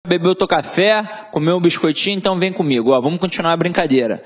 Bebeu teu café, comeu um biscoitinho, então vem comigo. Ó, vamos continuar a brincadeira.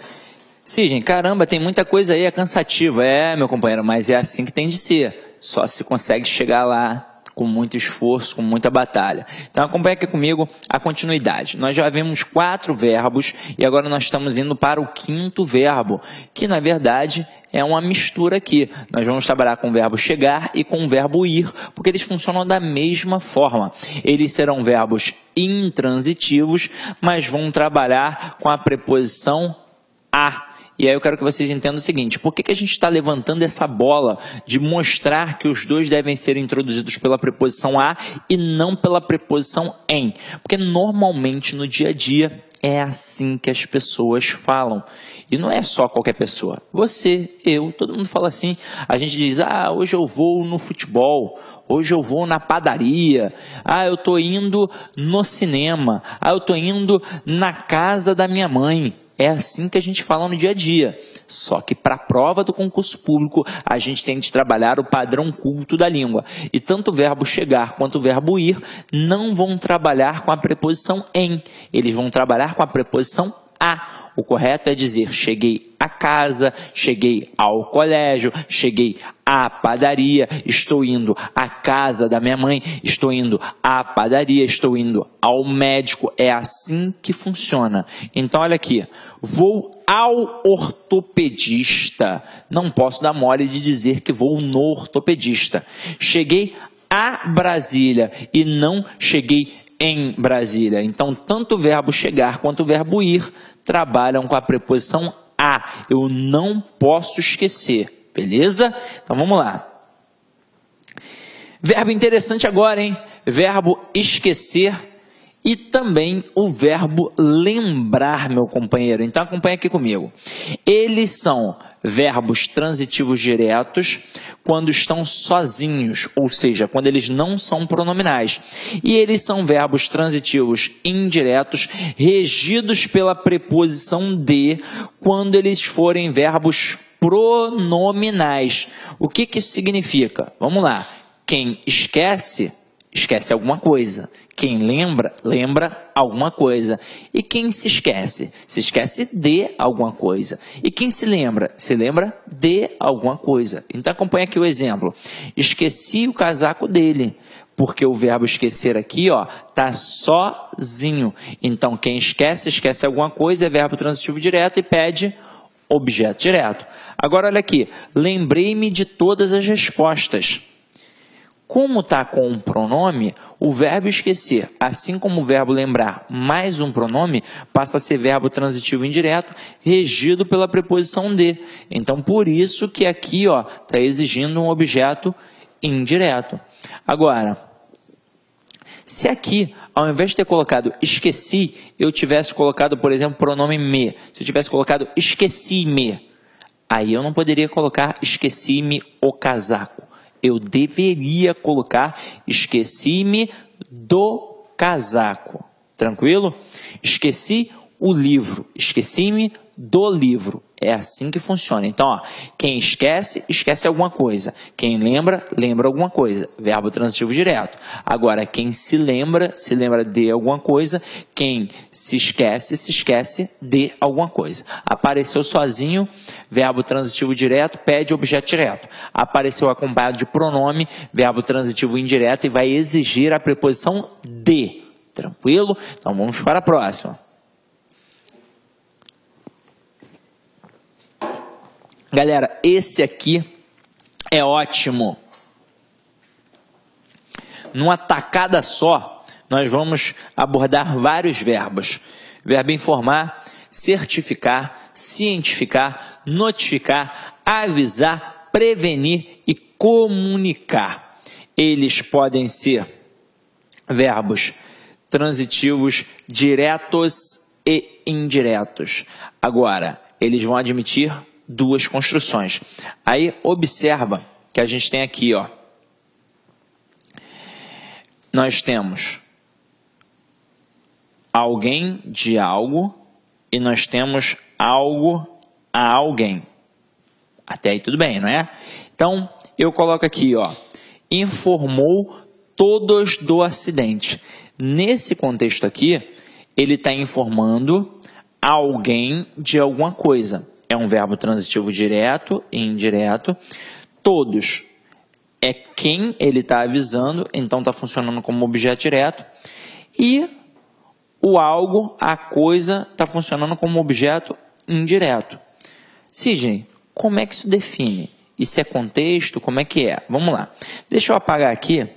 Sim, caramba, tem muita coisa aí, é cansativo. É, meu companheiro, mas é assim que tem de ser. Só se consegue chegar lá com muito esforço, com muita batalha. Então acompanha aqui comigo a continuidade. Nós já vimos 4 verbos e agora nós estamos indo para o 5º verbo, que na verdade é uma mistura aqui. Nós vamos trabalhar com o verbo chegar e com o verbo ir, porque eles funcionam da mesma forma. Eles serão verbos intransitivos, mas vão trabalhar com a preposição a. E aí eu quero que vocês entendam o seguinte, por que a gente está levantando essa bola de mostrar que os dois devem ser introduzidos pela preposição a e não pela preposição em? Porque normalmente no dia a dia é assim que as pessoas falam. E não é só qualquer pessoa. Você, eu, todo mundo fala assim. A gente diz, hoje eu vou no futebol, hoje eu vou na padaria, eu estou indo no cinema, eu estou indo na casa da minha mãe. É assim que a gente fala no dia a dia. Só que para a prova do concurso público, a gente tem de trabalhar o padrão culto da língua. E tanto o verbo chegar quanto o verbo ir não vão trabalhar com a preposição em. Eles vão trabalhar com a preposição a. O correto é dizer cheguei a casa, cheguei ao colégio, cheguei à padaria, estou indo à casa da minha mãe, estou indo à padaria, estou indo ao médico. É assim que funciona. Então olha aqui, vou ao ortopedista. Não posso dar mole de dizer que vou no ortopedista. Cheguei a Brasília e não cheguei em Brasília. Então tanto o verbo chegar quanto o verbo ir trabalham com a preposição a. Eu não posso esquecer, beleza? Então vamos lá. Verbo interessante agora, hein? Verbo esquecer e também o verbo lembrar, meu companheiro. Então acompanha aqui comigo. Eles são verbos transitivos diretos quando estão sozinhos, ou seja, quando eles não são pronominais. E eles são verbos transitivos indiretos regidos pela preposição de quando eles forem verbos pronominais. O que isso significa? Vamos lá. Quem esquece, esquece alguma coisa. Quem lembra, lembra alguma coisa. E quem se esquece de alguma coisa. E quem se lembra de alguma coisa. Então acompanha aqui o exemplo. Esqueci o casaco dele. Porque o verbo esquecer aqui, tá sozinho. Então quem esquece alguma coisa, é verbo transitivo direto e pede objeto direto. Agora olha aqui. Lembrei-me de todas as respostas. Como está com um pronome, o verbo esquecer, assim como o verbo lembrar mais um pronome, passa a ser verbo transitivo indireto, regido pela preposição de. Então, por isso que aqui está exigindo um objeto indireto. Agora, se aqui, ao invés de ter colocado esqueci, eu tivesse colocado, por exemplo, o pronome me. Se eu tivesse colocado esqueci-me, aí eu não poderia colocar esqueci-me o casaco. Eu deveria colocar esqueci-me do casaco. Tranquilo? Esqueci o livro. Esqueci-me do livro. É assim que funciona. Então, quem esquece, esquece alguma coisa. Quem lembra, lembra alguma coisa. Verbo transitivo direto. Agora, quem se lembra de alguma coisa. Quem se esquece de alguma coisa. Apareceu sozinho, verbo transitivo direto, pede objeto direto. Apareceu acompanhado de pronome, verbo transitivo indireto e vai exigir a preposição de. Tranquilo? Então, vamos para a próxima. Galera, esse aqui é ótimo. Numa tacada só, nós vamos abordar vários verbos. Verbo informar, certificar, cientificar, notificar, avisar, prevenir e comunicar. Eles podem ser verbos transitivos diretos e indiretos. Agora, eles vão admitir 2 construções. Aí, observa que a gente tem aqui, nós temos alguém de algo e nós temos algo a alguém. Até aí tudo bem, não é? Então, eu coloco aqui, informou todos do acidente. Nesse contexto aqui, ele está informando alguém de alguma coisa. É um verbo transitivo direto e indireto. Todos é quem ele está avisando, então está funcionando como objeto direto. E o algo, a coisa, está funcionando como objeto indireto. Sidney, como é que isso define? Isso é contexto? Como é que é? Vamos lá. Deixa eu apagar aqui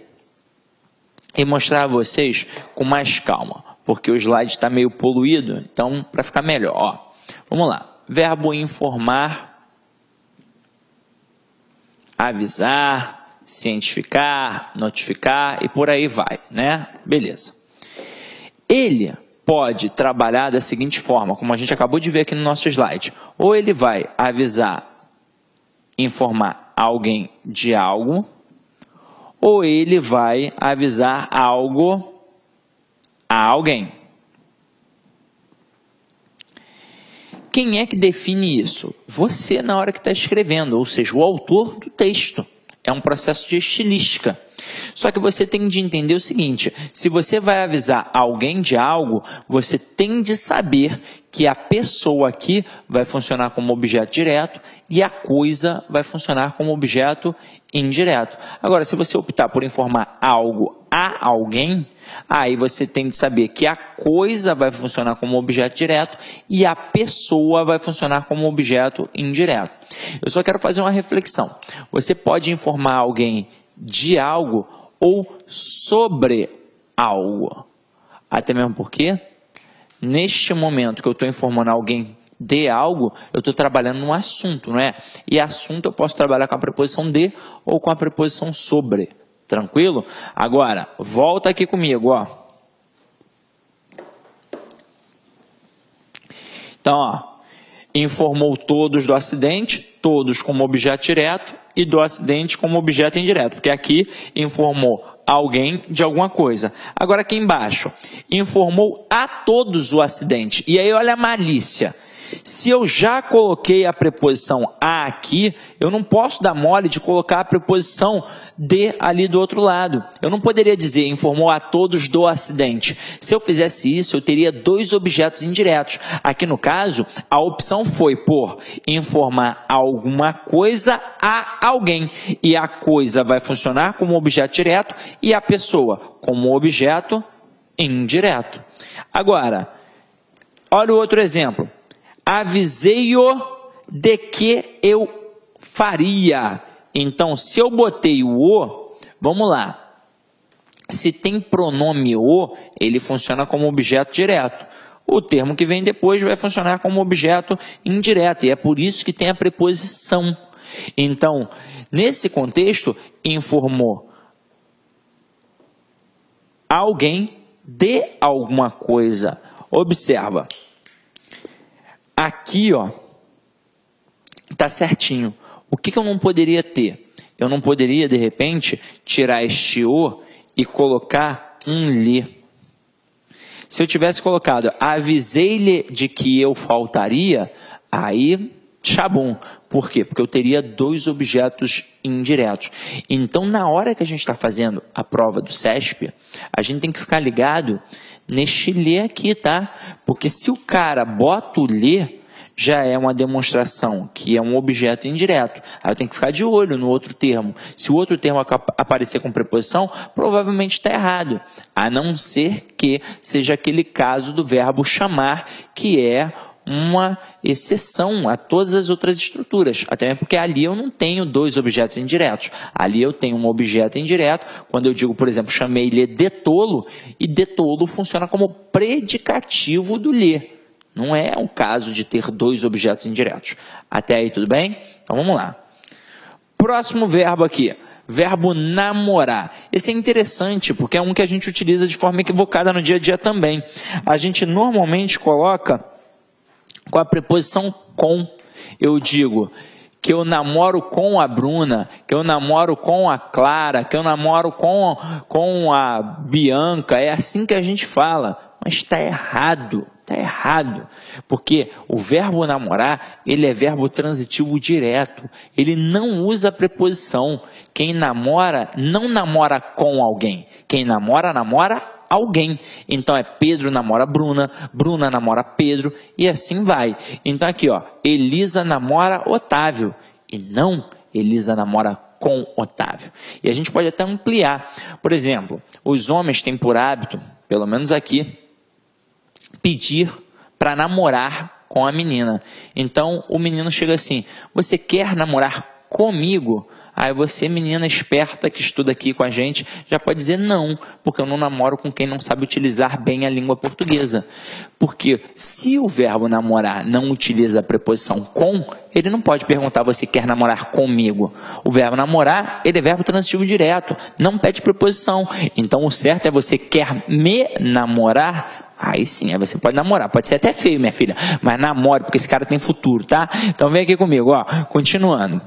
e mostrar a vocês com mais calma, porque o slide está meio poluído, então para ficar melhor. Ó, vamos lá. Verbo informar, avisar, cientificar, notificar e por aí vai, né? Beleza. Ele pode trabalhar da seguinte forma, como a gente acabou de ver aqui no nosso slide. Ou ele vai avisar, informar alguém de algo, ou ele vai avisar algo a alguém. Quem é que define isso? Você na hora que está escrevendo, ou seja, o autor do texto. É um processo de estilística. Só que você tem de entender o seguinte, se você vai avisar alguém de algo, você tem de saber que a pessoa aqui vai funcionar como objeto direto e a coisa vai funcionar como objeto indireto. Agora, se você optar por informar algo a alguém, aí você tem de saber que a coisa vai funcionar como objeto direto e a pessoa vai funcionar como objeto indireto. Eu só quero fazer uma reflexão. Você pode informar alguém de algo ou sobre algo. Até mesmo porque, neste momento que eu estou informando alguém de algo, eu estou trabalhando num assunto, não é? E assunto eu posso trabalhar com a preposição de ou com a preposição sobre. Tranquilo? Agora, volta aqui comigo, ó. Então, ó, informou todos do acidente, todos como objeto direto e do acidente como objeto indireto, porque aqui informou alguém de alguma coisa. Agora aqui embaixo, informou a todos o acidente. E aí olha a malícia. Se eu já coloquei a preposição a aqui, eu não posso dar mole de colocar a preposição de ali do outro lado. Eu não poderia dizer informou a todos do acidente. Se eu fizesse isso, eu teria dois objetos indiretos. Aqui no caso, a opção foi por informar alguma coisa a alguém. E a coisa vai funcionar como objeto direto e a pessoa como objeto indireto. Agora, olha o outro exemplo. Avisei-o de que eu faria. Então, se eu botei o "o", vamos lá. Se tem pronome "o", ele funciona como objeto direto. O termo que vem depois vai funcionar como objeto indireto. E é por isso que tem a preposição. Então, nesse contexto, informou alguém de alguma coisa. Observa. Aqui, ó, tá certinho. O que eu não poderia ter? Eu não poderia, de repente, tirar este "o" e colocar um "lhe". Se eu tivesse colocado avisei-lhe de que eu faltaria, aí, tchabum. Por quê? Porque eu teria dois objetos indiretos. Então, na hora que a gente está fazendo a prova do CESP, a gente tem que ficar ligado neste "lhe" aqui, tá? Porque se o cara bota o "lhe", já é uma demonstração que é um objeto indireto. Aí eu tenho que ficar de olho no outro termo. Se o outro termo aparecer com preposição, provavelmente está errado. A não ser que seja aquele caso do verbo chamar, que é uma exceção a todas as outras estruturas. Até mesmo porque ali eu não tenho dois objetos indiretos. Ali eu tenho um objeto indireto. Quando eu digo, por exemplo, chamei-lhe de tolo, e de tolo funciona como predicativo do "lhe". Não é o caso de ter dois objetos indiretos. Até aí tudo bem? Então vamos lá. Próximo verbo aqui. Verbo namorar. Esse é interessante porque é um que a gente utiliza de forma equivocada no dia a dia também. A gente normalmente coloca com a preposição com. Eu digo que eu namoro com a Bruna, que eu namoro com a Clara, que eu namoro com a Bianca. É assim que a gente fala. Mas está errado. Está errado, porque o verbo namorar, ele é verbo transitivo direto, ele não usa preposição. Quem namora, não namora com alguém, quem namora, namora alguém. Então é Pedro namora Bruna, Bruna namora Pedro, e assim vai. Então aqui, ó, Elisa namora Otávio, e não Elisa namora com Otávio. E a gente pode até ampliar. Por exemplo, os homens têm por hábito, pelo menos aqui, pedir para namorar com a menina. Então o menino chega assim: você quer namorar comigo? Aí você, menina esperta que estuda aqui com a gente, já pode dizer não, porque eu não namoro com quem não sabe utilizar bem a língua portuguesa. Porque se o verbo namorar não utiliza a preposição com, ele não pode perguntar: você quer namorar comigo? O verbo namorar, ele é verbo transitivo direto, não pede preposição. Então o certo é: você quer me namorar? Aí sim, aí você pode namorar. Pode ser até feio, minha filha, mas namore, porque esse cara tem futuro, tá? Então vem aqui comigo, ó, continuando.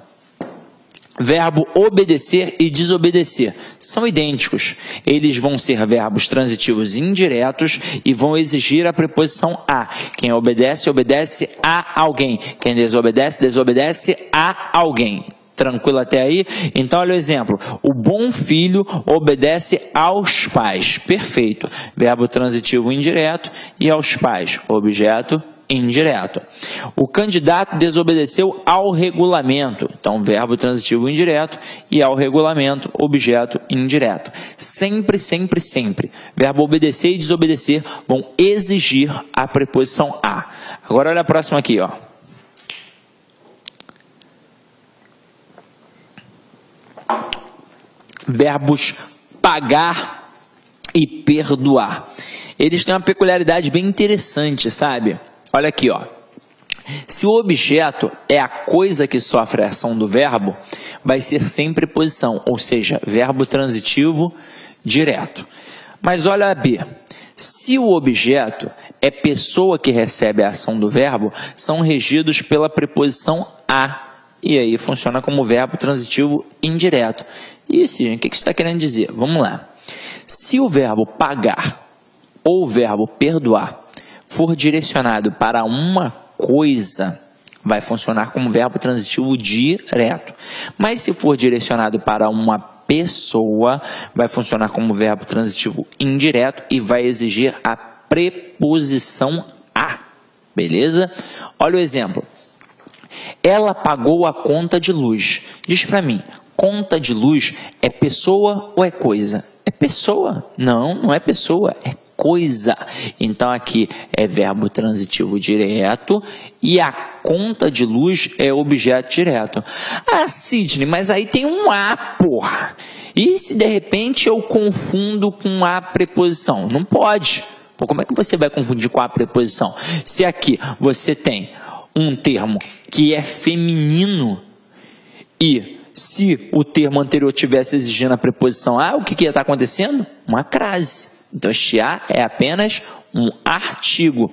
Verbo obedecer e desobedecer são idênticos. Eles vão ser verbos transitivos indiretos e vão exigir a preposição a. Quem obedece, obedece a alguém. Quem desobedece, desobedece a alguém. Tranquilo até aí? Então olha o exemplo. O bom filho obedece aos pais. Perfeito. Verbo transitivo indireto e aos pais. Objeto indireto. O candidato desobedeceu ao regulamento. Então, verbo transitivo indireto e ao regulamento, objeto indireto. Sempre, sempre, sempre. Verbo obedecer e desobedecer vão exigir a preposição a. Agora olha a próxima aqui, ó. Verbos pagar e perdoar. Eles têm uma peculiaridade bem interessante, sabe? Olha aqui, ó. Se o objeto é a coisa que sofre a ação do verbo, vai ser sem preposição, ou seja, verbo transitivo direto. Mas olha a B. Se o objeto é pessoa que recebe a ação do verbo, são regidos pela preposição a. E aí funciona como verbo transitivo indireto. E Sidney, o que isso está querendo dizer? Vamos lá. Se o verbo pagar ou o verbo perdoar for direcionado para uma coisa, vai funcionar como verbo transitivo direto. Mas se for direcionado para uma pessoa, vai funcionar como verbo transitivo indireto e vai exigir a preposição a. Beleza? Olha o exemplo. Ela pagou a conta de luz. Diz para mim, conta de luz é pessoa ou é coisa? É pessoa. Não, não é pessoa, é coisa. Então aqui é verbo transitivo direto e a conta de luz é objeto direto. Ah, Sidney, mas aí tem um a, porra. E se de repente eu confundo com a preposição? Não pode. Pô, como é que você vai confundir com a preposição? Se aqui você tem um termo que é feminino e se o termo anterior tivesse exigindo a preposição a, o que ia estar acontecendo? Uma crase. Então este a é apenas um artigo.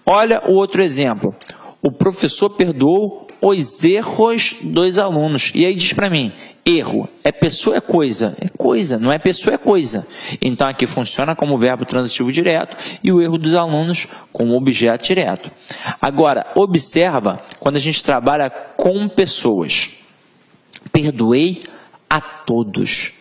Olha o outro exemplo. O professor perdoou os erros dos alunos. E aí diz para mim, erro é pessoa, é coisa? É coisa, não é pessoa, é coisa. Então aqui funciona como verbo transitivo direto e o erro dos alunos como objeto direto. Agora, observa quando a gente trabalha com pessoas. Perdoei a todos.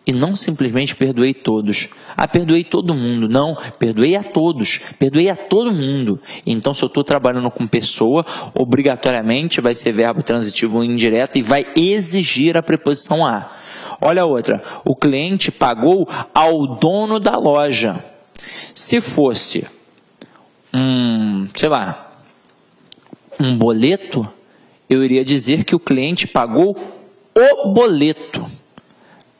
E não simplesmente perdoei todos. Ah, perdoei todo mundo. Não, perdoei a todos. Perdoei a todo mundo. Então, se eu estou trabalhando com pessoa, obrigatoriamente vai ser verbo transitivo indireto e vai exigir a preposição a. Olha a outra. O cliente pagou ao dono da loja. Se fosse um boleto, eu iria dizer que o cliente pagou o boleto.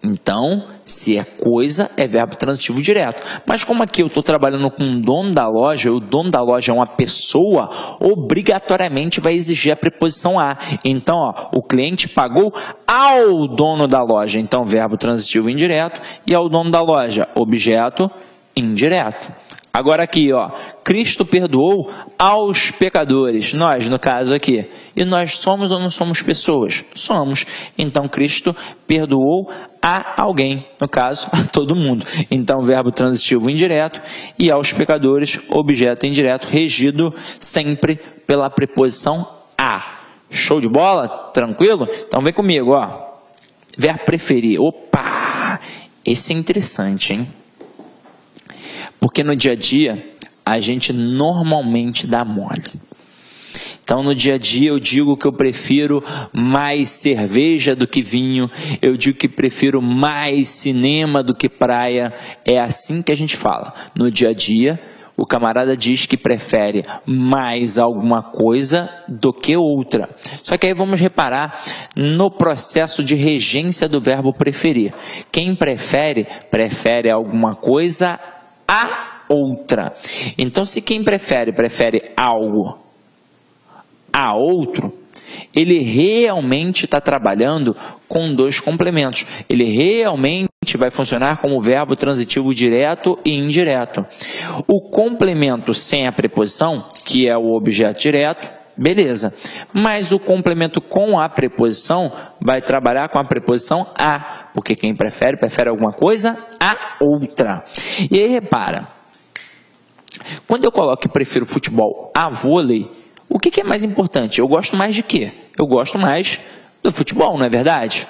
Então, se é coisa, é verbo transitivo direto. Mas como aqui eu estou trabalhando com o dono da loja, o dono da loja é uma pessoa, obrigatoriamente vai exigir a preposição a. Então, ó, o cliente pagou ao dono da loja. Então, verbo transitivo indireto e ao dono da loja, objeto indireto. Agora aqui, ó, Cristo perdoou aos pecadores. Nós, no caso aqui. E nós somos ou não somos pessoas? Somos. Então Cristo perdoou a alguém, no caso, a todo mundo. Então verbo transitivo indireto e aos pecadores, objeto indireto, regido sempre pela preposição a. Show de bola? Tranquilo? Então vem comigo, ó. Verbo preferir. Opa! Esse é interessante, hein? Porque no dia a dia, a gente normalmente dá mole. Então, no dia a dia, eu digo que eu prefiro mais cerveja do que vinho. Eu digo que prefiro mais cinema do que praia. É assim que a gente fala. No dia a dia, o camarada diz que prefere mais alguma coisa do que outra. Só que aí vamos reparar no processo de regência do verbo preferir. Quem prefere, prefere alguma coisa a outra. Então, se quem prefere algo a outro, ele realmente está trabalhando com dois complementos. Ele realmente vai funcionar como verbo transitivo direto e indireto. O complemento sem a preposição, que é o objeto direto, beleza. Mas o complemento com a preposição vai trabalhar com a preposição a, porque quem prefere alguma coisa a outra. E aí repara, quando eu coloco que prefiro futebol a vôlei, o que é mais importante? Eu gosto mais de quê? Eu gosto mais do futebol, não é verdade?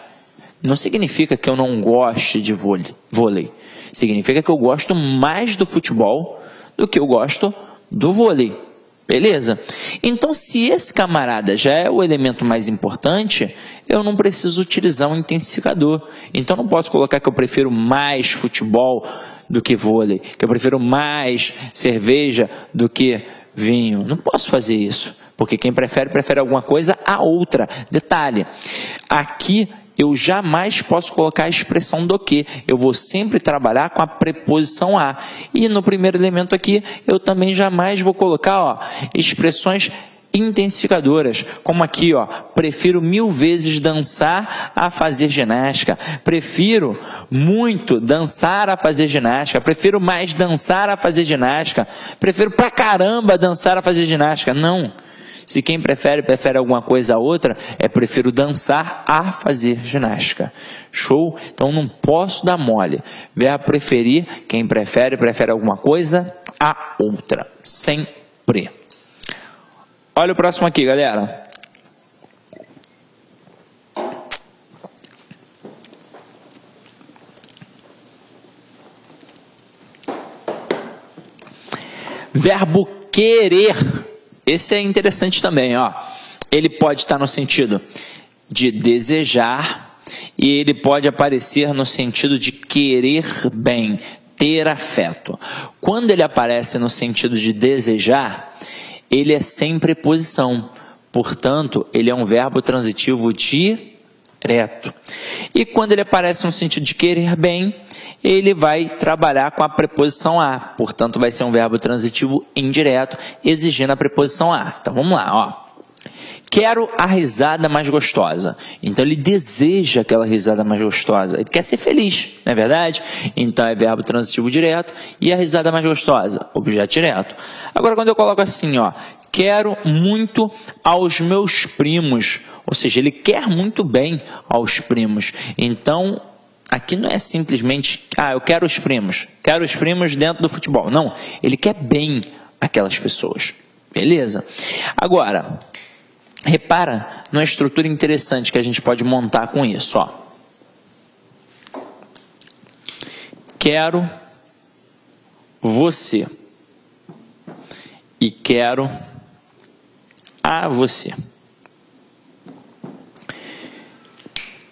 Não significa que eu não goste de vôlei. Significa que eu gosto mais do futebol do que eu gosto do vôlei. Beleza? Então, se esse camarada já é o elemento mais importante, eu não preciso utilizar um intensificador. Então, não posso colocar que eu prefiro mais futebol do que vôlei, que eu prefiro mais cerveja do que vinho. Não posso fazer isso, porque quem prefere alguma coisa a outra. Detalhe, aqui eu jamais posso colocar a expressão do que. Eu vou sempre trabalhar com a preposição a. E no primeiro elemento aqui, eu também jamais vou colocar expressões intensificadoras, como aqui, prefiro 1000 vezes dançar a fazer ginástica, prefiro muito dançar a fazer ginástica, prefiro mais dançar a fazer ginástica, prefiro pra caramba dançar a fazer ginástica. Não. Se quem prefere alguma coisa a outra, prefiro dançar a fazer ginástica. Show? Então não posso dar mole. Verbo preferir, quem prefere alguma coisa a outra. Sempre. Olha o próximo aqui, galera. Verbo querer. Esse é interessante também, Ele pode estar no sentido de desejar e ele pode aparecer no sentido de querer bem, ter afeto. Quando ele aparece no sentido de desejar, ele é sem preposição, portanto, ele é um verbo transitivo direto. E quando ele aparece no sentido de querer bem, ele vai trabalhar com a preposição a, portanto, vai ser um verbo transitivo indireto, exigindo a preposição a. Então, vamos lá, Quero a risada mais gostosa. Então, ele deseja aquela risada mais gostosa. Ele quer ser feliz, não é verdade? Então, é verbo transitivo direto. E a risada mais gostosa? Objeto direto. Agora, quando eu coloco assim, quero muito aos meus primos. Ou seja, ele quer muito bem aos primos. Então, aqui não é simplesmente, eu quero os primos dentro do futebol. Não, ele quer bem aquelas pessoas. Beleza? Agora, repara numa estrutura interessante que a gente pode montar com isso, Quero você e quero a você.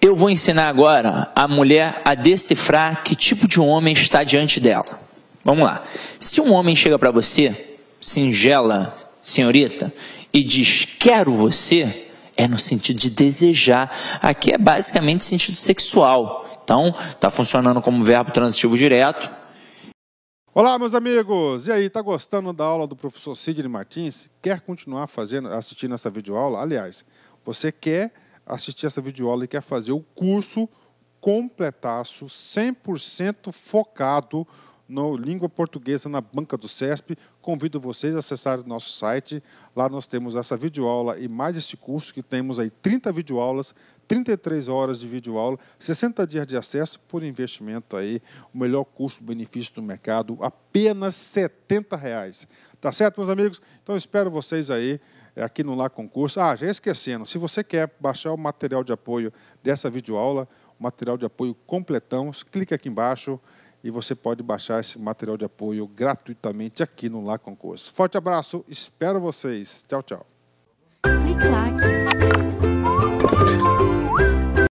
Eu vou ensinar agora a mulher a decifrar que tipo de homem está diante dela. Vamos lá. Se um homem chega para você, singela senhorita, e diz, quero você, é no sentido de desejar. Aqui é basicamente sentido sexual. Então, está funcionando como verbo transitivo direto. Olá, meus amigos! E aí, tá gostando da aula do professor Sidney Martins? Quer continuar assistindo essa videoaula? Aliás, você quer assistir essa videoaula e quer fazer o curso completaço, 100% focado no Língua Portuguesa na banca do CESP. Convido vocês a acessar o nosso site. Lá nós temos essa videoaula e mais este curso, que temos aí 30 videoaulas, 33 horas de videoaula, 60 dias de acesso por investimento aí, o melhor custo-benefício do mercado, apenas R$ 70. Tá certo, meus amigos? Então, espero vocês aí aqui no Lá Concurso. Já esquecendo, se você quer baixar o material de apoio dessa videoaula, o material de apoio completão, clique aqui embaixo e você pode baixar esse material de apoio gratuitamente aqui no Lá Concurso. Forte abraço, espero vocês. Tchau, tchau. Clique lá.